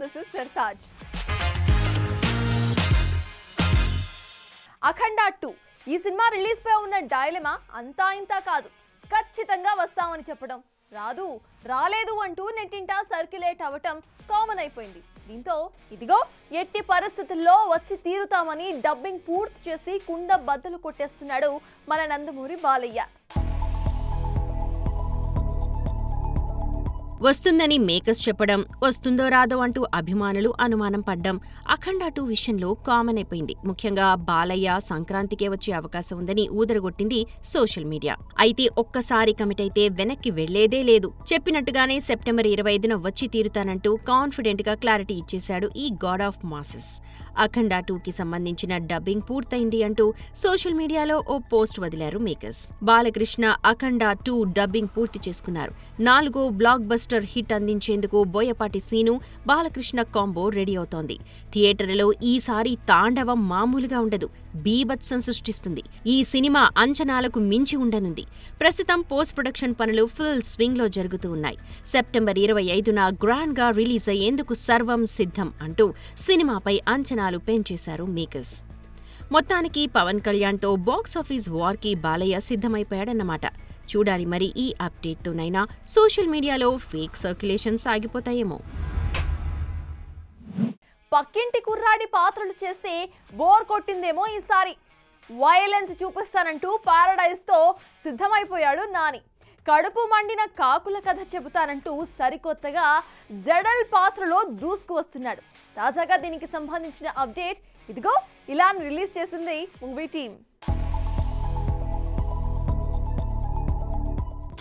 This is Sartaj. అఖండ 2 ఈ cinema release పై ఉన్న dilemma అంతా ఇంతా కాదు. ఖచ్చితంగా వస్తామని చెప్పడం, రాలేదు అంటూ నెట్టింట సర్క్యులేట్ అవ్వటం కామన్ అయిపోయింది. దీంతో ఇదిగో ఎట్టి పరిస్థితుల్లో వచ్చి తీరుతామని డబ్బింగ్ పూర్తి చేసి కుండ బద్దలు కొట్టేస్తున్నాడు మన నందమూరి బాలయ్య. వస్తుందని మేకర్స్ చెప్పడం, వస్తుందో రాదో అంటూ అభిమానులు అనుమానం పడ్డం అఖండ 2 విషయంలో కామన్ అయిపోయింది. ముఖ్యంగా బాలయ్య సంక్రాంతికే వచ్చే అవకాశం ఉందని ఊదరగొట్టింది సోషల్ మీడియా. అయితే ఒక్కసారి కమిట్ అయితే వెనక్కి వెళ్లేదే లేదు. చెప్పినట్టుగానే సెప్టెంబర్ 25న వచ్చి తీరుతానంటూ కాన్ఫిడెంట్ గా క్లారిటీ ఇచ్చేశాడు ఈ గాడ్ ఆఫ్ మాసెస్. అఖండ 2కి సంబంధించిన డబ్బింగ్ పూర్తయింది అంటూ సోషల్ మీడియాలో ఓ పోస్ట్ వదిలారు మేకర్స్. బాలకృష్ణ అఖండ 2 డబ్బింగ్ పూర్తి చేసుకున్నారు. 4వ బ్లాక్ బస్టర్ హిట్ అందించేందుకు బోయపాటి సీను బాలకృష్ణ కాంబో రెడీ అవుతోంది. థియేటర్లలో ఈసారి తాండవం మామూలుగా ఉండదు, బీభత్సం సృష్టిస్తుంది. ఈ సినిమా అంచనాలకు మించి ఉండనుంది. ప్రస్తుతం పోస్ట్ ప్రొడక్షన్ పనులు ఫుల్ స్వింగ్ లో జరుగుతూ ఉన్నాయి. సెప్టెంబర్ 25న గ్రాండ్ గా రిలీజ్ అయ్యేందుకు సర్వం సిద్ధం అంటూ సినిమాపై అంచనాలు పెంచేశారు మేకర్స్. మొత్తానికి పవన్ కళ్యాణ్తో బాక్సాఫీస్ వార్కి బాలయ్య సిద్ధమైపోయాడన్నమాట. చూడాలి మరి ఈ అప్డేట్తోనైనా సోషల్ మీడియాలో ఫేక్ సర్క్యులేషన్స్ ఆగిపోతాయేమో. పక్కింటి కుర్రాడి పాత్రలు చేస్తే బోర్ కొట్టిందేమో ఈసారి. వైలెన్స్ చూపిస్తానంటూ పారడైజ్తో సిద్ధమైపోయాడు నాని. కడుపు మండిన కాకుల కథ చెబుతానంటూ సరికొత్తగా జడల్ పాత్రలో దూసుకు వస్తున్నాడు. తాజాగా దీనికి సంబంధించిన అప్డేట్ ఇదిగో ఇలా రిలీజ్ చేసింది మూవీ టీం.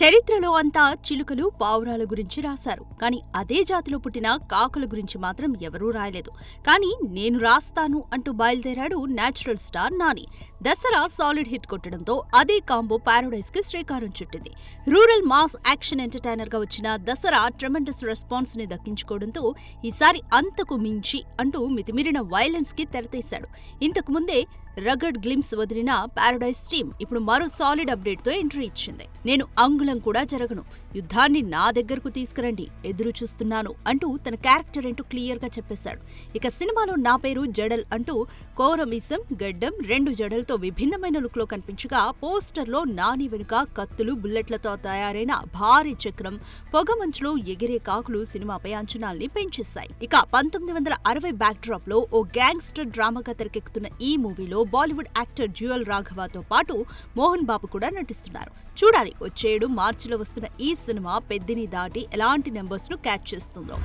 చరిత్రలో అంతా చిలుకలు పావురాల గురించి రాశారు, కానీ అదే జాతిలో పుట్టిన కాకుల గురించి మాత్రం ఎవరూ రాయలేదు. కానీ నేను రాస్తాను అంటూ బయలుదేరాడు natural star Nani. Dasara solid hit కొట్టడంతో అదే కాంబో పారడైజ్ కి శ్రీకారం చుట్టింది. రూరల్ మాస్ యాక్షన్ ఎంటర్టైనర్ గా వచ్చిన దసరా ట్రెమెండస్ రెస్పాన్స్ ని దక్కించుకోవడంతో ఈసారి అంతకు మించి అంటూ మితిమీరిన వైలెన్స్ కి తెరతీశాడు. ఇంతకు ముందే రగడ్ గ్లిమ్స్ వదిలిన పారడైజ్ టీమ్ ఇప్పుడు మరో సాలిడ్ అప్డేట్ తో ఎంట్రీ ఇచ్చింది. నేను అంగుళం కూడా జరగను, యుద్ధాన్ని నా దగ్గరకు తీసుకురండి, ఎదురు చూస్తున్నాను అంటూ తన క్యారెక్టర్ ఏంటో క్లియర్ గా చెప్పేశాడు. ఇక సినిమాలో నా పేరు జడల్ అంటూ కోరమీసం, గడ్డం, 2 జడలతో విభిన్నమైన లుక్ లో కనిపించగా పోస్టర్ లో నాని వెనుక కత్తులు, బుల్లెట్లతో తయారైన భారీ చక్రం, పొగమంచులో ఎగిరే కాకులు సినిమాపై అంచనాల్ని పెంచేశాయి. ఇక 1960 బ్యాక్ డ్రాప్ లో ఓ గ్యాంగ్స్టర్ డ్రామాగా తెరకెక్కుతున్న ఈ మూవీలో బాలీవుడ్ యాక్టర్ జ్యువల్ రాఘవతో పాటు మోహన్ బాబు కూడా నటిస్తున్నారు. చూడాలి వచ్చేడు మార్చిలో వస్తున్న ఈ సినిమా పెద్దిని దాటి ఎలాంటి నెంబర్స్ ను క్యాచ్ చేస్తుందో.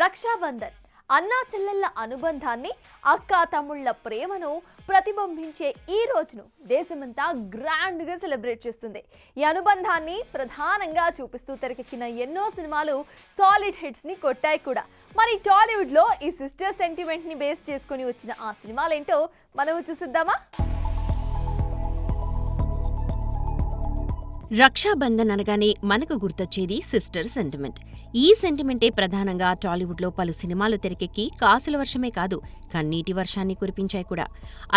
రక్షాబంధన్ అన్నా చెల్లెళ్ల అనుబంధాన్ని, అక్కా తమ్ముళ్ల ప్రేమను ప్రతిబింబించే ఈ రోజును దేశమంతా గ్రాండ్ గా సెలబ్రేట్ చేస్తుంది. ఈ అనుబంధాన్ని ప్రధానంగా చూపిస్తూ తెరకెక్కిన ఎన్నో సినిమాలు సాలిడ్ హిట్స్ ని కొట్టాయి కూడా. మరి టాలీవుడ్ లో ఈ సిస్టర్ సెంటిమెంట్ ని బేస్ చేసుకుని వచ్చిన ఆ సినిమాలేంటో మనం చూసిద్దామా? రక్షాబంధన్ అనగానే మనకు గుర్తొచ్చేది సిస్టర్ సెంటిమెంట్. ఈ సెంటిమెంటే ప్రధానంగా టాలీవుడ్లో పలు సినిమాలు తెరకెక్కి కాసుల వర్షమే కాదు, కన్నీటి వర్షాన్ని కురిపించాయి కూడా.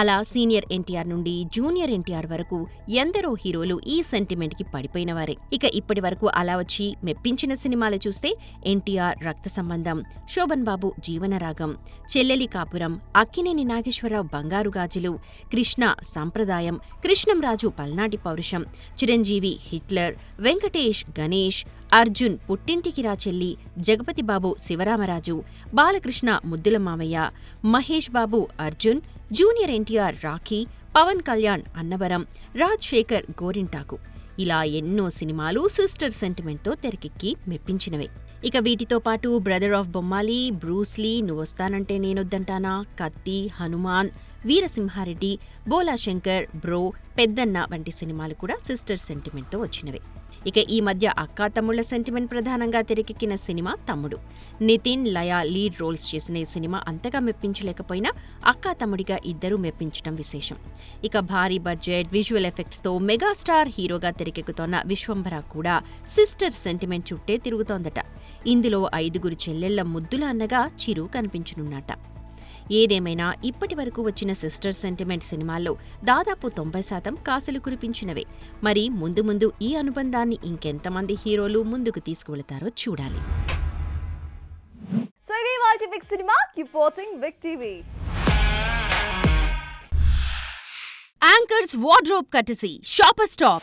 అలా సీనియర్ ఎన్టీఆర్ నుండి జూనియర్ ఎన్టీఆర్ వరకు ఎందరో హీరోలు ఈ సెంటిమెంట్కి పడిపోయినవారే. ఇక ఇప్పటి వరకు అలా వచ్చి మెప్పించిన సినిమాలు చూస్తే ఎన్టీఆర్ రక్త సంబంధం, శోభన్ బాబు జీవనరాగం, చెల్లెలి కాపురం, అక్కినేని నాగేశ్వరరావు బంగారు గాజులు, కృష్ణ సంప్రదాయం, కృష్ణంరాజు పల్నాటి పౌరుషం, చిరంజీవి హిట్లర్, వెంకటేష్ గణేష్, అర్జున్ పుట్టింటికి రా చెల్లి, జగపతి బాబు శివరామరాజు, బాలకృష్ణ ముద్దుల మామయ్య, మహేష్ బాబు అర్జున్, జూనియర్ ఎన్టీఆర్ రాఖీ, పవన్ కళ్యాణ్ అన్నవరం, రాజ్ శేఖర్ గోరింటాకు, ఇలా ఎన్నో సినిమాలు సిస్టర్ సెంటిమెంట్తో తెరకెక్కి మెప్పించినవే. ఇక వీటితో పాటు బ్రదర్ ఆఫ్ బొమ్మాలి, బ్రూస్లీ, నువ్వొస్తానంటే నేనొద్దంటానా, కత్తి, హనుమాన్, వీరసింహారెడ్డి, బోలా శంకర్, బ్రో, పెద్దన్న వంటి సినిమాలు కూడా సిస్టర్ సెంటిమెంట్తో వచ్చినవే. ఇక ఈ మధ్య అక్కా తమ్ముళ్ల సెంటిమెంట్ ప్రధానంగా తెరకెక్కిన సినిమా తమ్ముడు. నితిన్, లయ లీడ్ రోల్స్ చేసిన ఈ సినిమా అంతగా మెప్పించలేకపోయినా అక్కా తమ్ముడిగా ఇద్దరూ మెప్పించడం విశేషం. ఇక భారీ బడ్జెట్ విజువల్ ఎఫెక్ట్స్తో మెగాస్టార్ హీరోగా తెరకెక్కుతోన్న విశ్వంభర కూడా సిస్టర్ సెంటిమెంట్ చుట్టే తిరుగుతోందట. ఇందులో 5 చెల్లెళ్ల ముద్దుల అన్నగా చిరు కనిపించనున్నట. ఏదేమైనా ఇప్పటి వరకు వచ్చిన సిస్టర్ సెంటిమెంట్ సినిమాల్లో దాదాపు 90% కాసులు కురిపించినవే. మరి ముందు ముందు ఈ అనుబంధాన్ని ఇంకెంతమంది హీరోలు ముందుకు తీసుకువెళతారో చూడాలి. ఇది వాటి big cinema. Keep watching big TV. Anchor's wardrobe courtesy, Shopper Stop.